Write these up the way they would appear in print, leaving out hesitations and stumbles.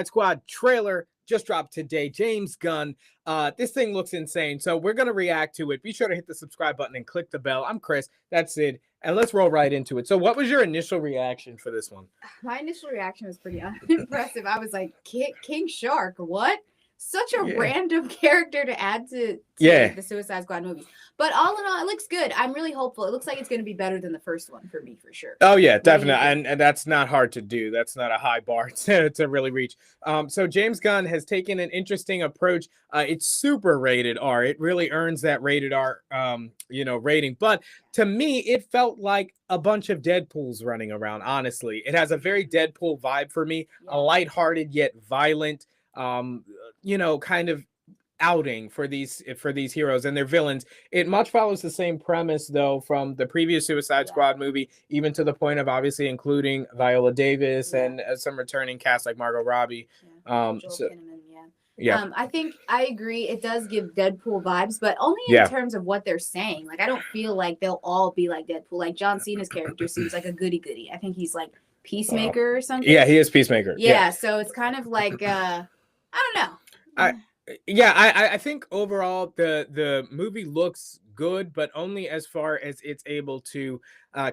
Squad trailer just dropped today. James Gunn. This thing looks insane. So we're going to react to it. Be sure to hit the subscribe button and click the bell. I'm Chris. That's Sid. And let's roll right into it. So what was your initial reaction for this one? My initial reaction was pretty unimpressive. I was like, King Shark, what? Such a random character to add to the Suicide Squad movies. But all in all, it looks good. I'm really hopeful. It looks like it's going to be better than the first one for me, for sure. Oh, yeah, definitely. And that's not hard to do. That's not a high bar to really reach. So James Gunn has taken an interesting approach. It's super rated R. It really earns that rated R, rating. But to me, it felt like a bunch of Deadpools running around, honestly. It has a very Deadpool vibe for me, a lighthearted yet violent kind of outing for these heroes and their villains. It much follows the same premise though from the previous Suicide Squad movie, even to the point of obviously including Viola Davis and some returning cast like Margot Robbie. I think I agree. It does give Deadpool vibes, but only in terms of what they're saying. Like, I don't feel like they'll all be like Deadpool. Like John Cena's character seems like a goody goody. I think he's like Peacemaker or something. Yeah, he is Peacemaker. Yeah, so it's kind of like I don't know. I think overall the movie looks good, but only as far as it's able to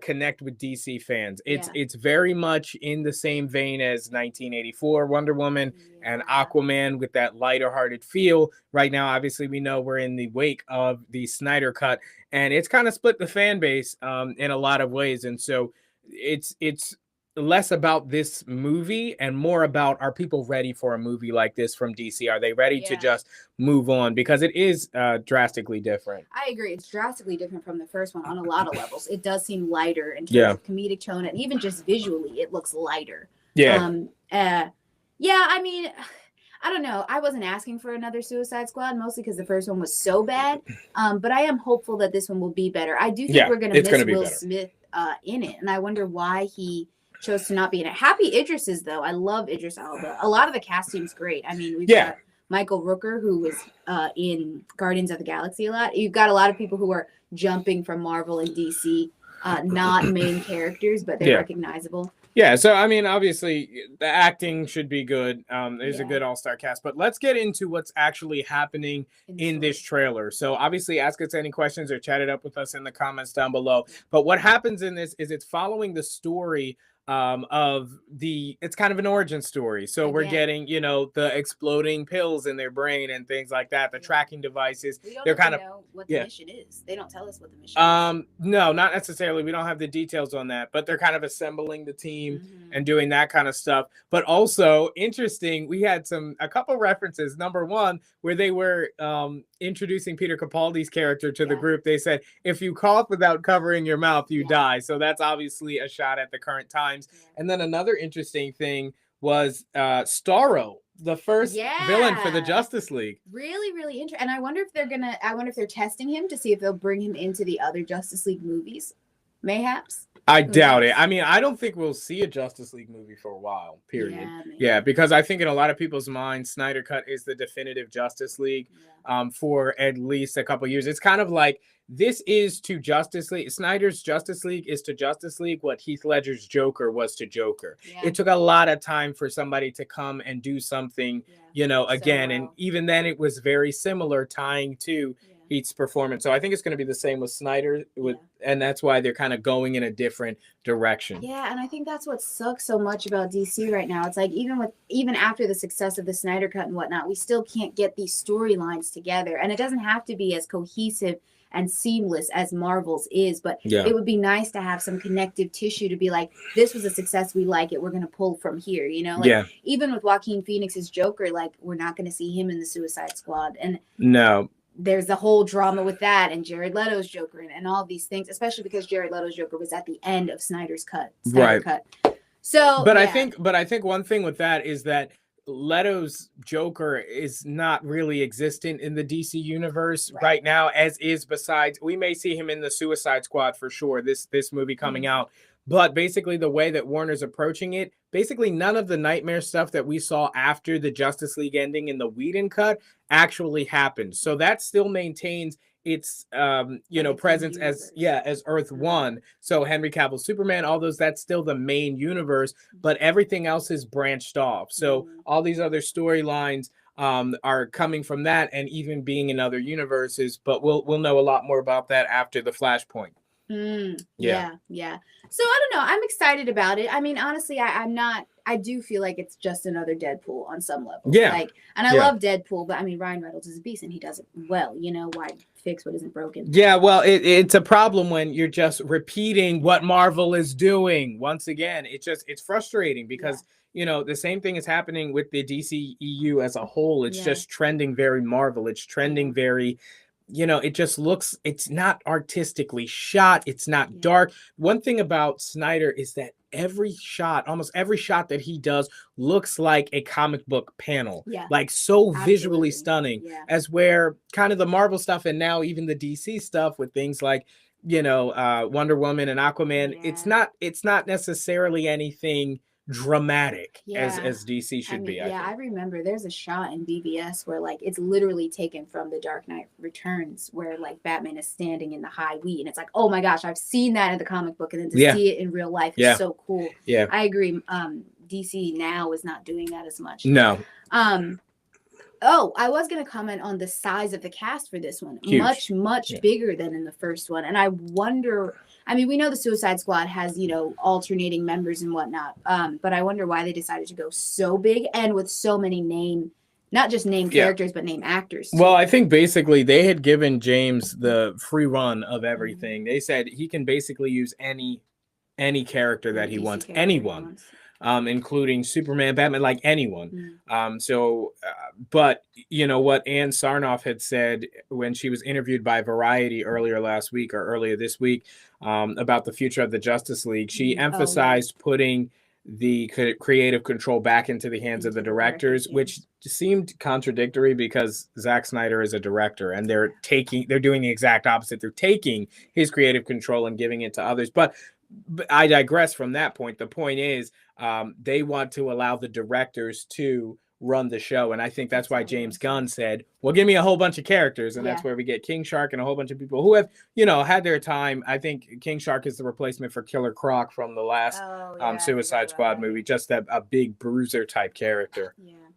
connect with DC fans. It's very much in the same vein as 1984 Wonder Woman and Aquaman, with that lighter-hearted feel. Right now, obviously, we know we're in the wake of the Snydercut, and it's kind of split the fan base in a lot of ways. And so it's less about this movie and more about, are people ready for a movie like this from DC? Are they ready to just move on? Because it is drastically different. I agree. It's drastically different from the first one on a lot of levels. It does seem lighter in terms of comedic tone, and even just visually, it looks lighter. I mean, I don't know. I wasn't asking for another Suicide Squad, mostly because the first one was so bad. But I am hopeful that this one will be better. I do think we're going to miss Will Smith in it, and I wonder why he chose to not be in it. Happy Idris is, though. I love Idris Elba. A lot of the cast seems great. I mean, we've got Michael Rooker, who was in Guardians of the Galaxy a lot. You've got a lot of people who are jumping from Marvel and DC, not main characters, but they're recognizable. Yeah, so I mean, obviously, the acting should be good. There's a good all-star cast, but let's get into what's actually happening in this trailer. So obviously, ask us any questions or chat it up with us in the comments down below. But what happens in this is it's following the story it's kind of an origin story. So we're getting, the exploding pills in their brain and things like that, the tracking devices. They're kind of know what the mission is. They don't tell us what the mission is. No, not necessarily. We don't have the details on that, but they're kind of assembling the team and doing that kind of stuff. But also interesting, we had a couple references. Number one, where they were introducing Peter Capaldi's character to the group. They said, if you cough without covering your mouth, you die. So that's obviously a shot at the current times. And then another interesting thing was Starro, the first villain for the Justice League. Really, really interesting. And I wonder if they're testing him to see if they'll bring him into the other Justice League movies. Mayhaps. I doubt it. I mean, I don't think we'll see a Justice League movie for a while, period. Yeah, because I think in a lot of people's minds, Snydercut is the definitive Justice League for at least a couple years. It's kind of like, this is to Justice League. Snyder's Justice League is to Justice League what Heath Ledger's Joker was to Joker. It took a lot of time for somebody to come and do something, again. And even then it was very similar, tying to Heath's performance. So I think it's going to be the same with Snyder, and that's why they're kind of going in a different direction. Yeah, and I think that's what sucks so much about DC right now. It's like even after the success of the Snyder Cut and whatnot, we still can't get these storylines together. And it doesn't have to be as cohesive and seamless as Marvel's is, but it would be nice to have some connective tissue to be like, this was a success, we like it, we're going to pull from here, even with Joaquin Phoenix's Joker, like, we're not going to see him in the Suicide Squad, and there's the whole drama with that, and Jared Leto's Joker and all of these things, especially because Jared Leto's Joker was at the end of Snyder's cut. So I think one thing with that is that Leto's Joker is not really existent in the DC universe right now, as is. Besides, we may see him in the Suicide Squad for sure, this movie coming out. But basically the way that Warner's approaching it, basically none of the nightmare stuff that we saw after the Justice League ending in the Whedon cut actually happened. So that still maintains its Like its own presence as universe. as Earth One. So Henry Cavill Superman, all those, that's still the main universe, but everything else is branched off. So all these other storylines are coming from that, and even being in other universes. But we'll know a lot more about that after the Flashpoint. Yeah. So I don't know. I'm excited about it. I mean, honestly, I'm not. I do feel like it's just another Deadpool on some level. Yeah. Like, and I love Deadpool, but I mean, Ryan Reynolds is a beast and he does it well. You know, why fix what isn't broken? Yeah, well, it's a problem when you're just repeating what Marvel is doing. Once again, it's frustrating because the same thing is happening with the DCEU as a whole. It's just trending very Marvel. It's trending very, it just looks, it's not artistically shot. It's not dark. One thing about Snyder is that almost every shot that he does looks like a comic book panel. Like so visually stunning. As where kind of the Marvel stuff, and now even the DC stuff with things like, Wonder Woman and Aquaman, it's not necessarily anything dramatic as DC should be. I remember there's a shot in BVS where like it's literally taken from The Dark Knight Returns, where like Batman is standing in the high wheat, and it's like, oh my gosh, I've seen that in the comic book, and then to see it in real life is so cool. I agree. DC now is not doing that as much. No. Oh, I was going to comment on the size of the cast for this one. Huge. Much bigger than in the first one. And I wonder, I mean, we know the Suicide Squad has, alternating members and whatnot. But I wonder why they decided to go so big and with so many not just name characters, but name actors too. Well, I think basically they had given James the free run of everything. They said he can basically use any character that he wants, anyone. Including Superman, Batman, like anyone. But what Ann Sarnoff had said when she was interviewed by Variety earlier this week about the future of the Justice League, she emphasized putting the creative control back into the hands of the directors, which seemed contradictory because Zack Snyder is a director and they're doing the exact opposite. They're taking his creative control and giving it to others. But I digress from that point. The point is, they want to allow the directors to run the show, and I think that's why James Gunn said, well, give me a whole bunch of characters, and that's where we get King Shark and a whole bunch of people who have had their time. I think King Shark is the replacement for Killer Croc from the last Suicide Squad movie, just a big bruiser type character.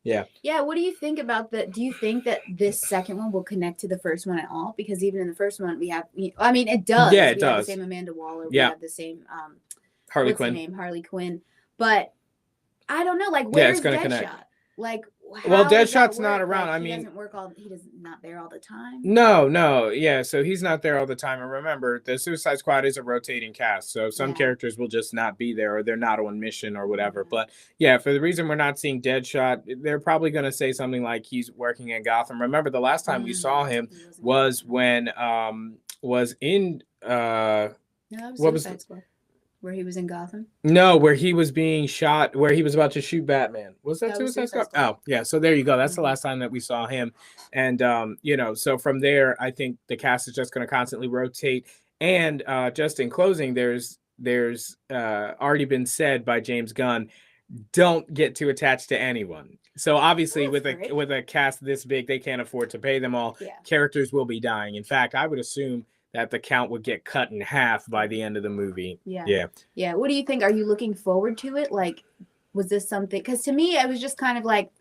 What do you think about do you think that this second one will connect to the first one at all? Because even in the first one we have, I mean, it does. Yeah, it does. Have the same Amanda Waller. We have the same Harley Quinn. Harley Quinn. But I don't know, like, where's Deadshot? Connect. Like, well, Deadshot's not around. Like, he's not there all the time. No. Yeah, so he's not there all the time. And remember, the Suicide Squad is a rotating cast. So some characters will just not be there, or they're not on mission or whatever. But for the reason we're not seeing Deadshot, they're probably going to say something like he's working in Gotham. Remember, the last time we saw him was when was in no, that was Suicide Squad. Where he was in Gotham? No, where he was being shot, where he was about to shoot Batman. Was that Suicide Squad? Oh, yeah. So there you go. That's the last time that we saw him. And, so from there, I think the cast is just going to constantly rotate. And just in closing, there's already been said by James Gunn, don't get too attached to anyone. So obviously with a cast this big, they can't afford to pay them all. Characters will be dying. In fact, I would assume that the count would get cut in half by the end of the movie. Yeah. What do you think? Are you looking forward to it? Like, was this something? Because to me, it was just kind of like.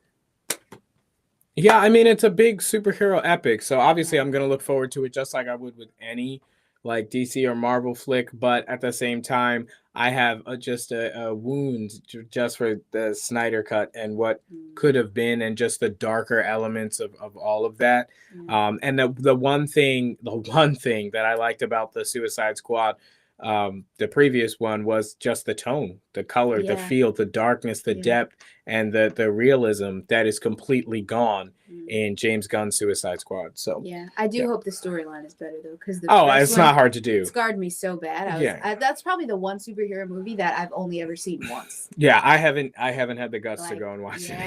Yeah, I mean, it's a big superhero epic. So obviously I'm going to look forward to it just like I would with any like DC or Marvel flick. But at the same time, I have just a wound just for the Snyder Cut and what could have been, and just the darker elements of all of that. And the one thing that I liked about the Suicide Squad, the previous one, was just the tone, the color, the feel, the darkness, the depth, and the realism that is completely gone in James Gunn's Suicide Squad. So I do hope the storyline is better though, because it's not hard to do. It scarred me so bad. That's probably the one superhero movie that I've only ever seen once. I haven't had the guts to go and watch it.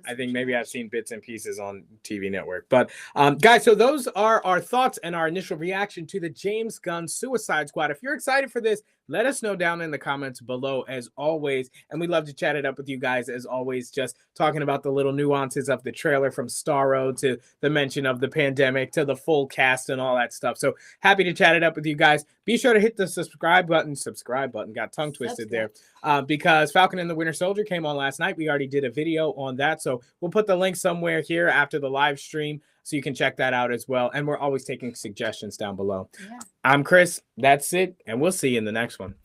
I think maybe I've seen bits and pieces on TV Network. But guys, so those are our thoughts and our initial reaction to the James Gunn Suicide Squad. If you're excited for this, let us know down in the comments below as always. And we'd love to chat it up with you guys as always, just talking about the little nuances of the trailer, from Starro to the mention of the pandemic to the full cast and all that stuff. So happy to chat it up with you guys. Be sure to hit the subscribe button, got tongue twisted there, because Falcon and the Winter Soldier came on last night. We already did a video on that. So we'll put the link somewhere here after the live stream, so you can check that out as well. And we're always taking suggestions down below. Yeah. I'm Chris. That's it. And we'll see you in the next one.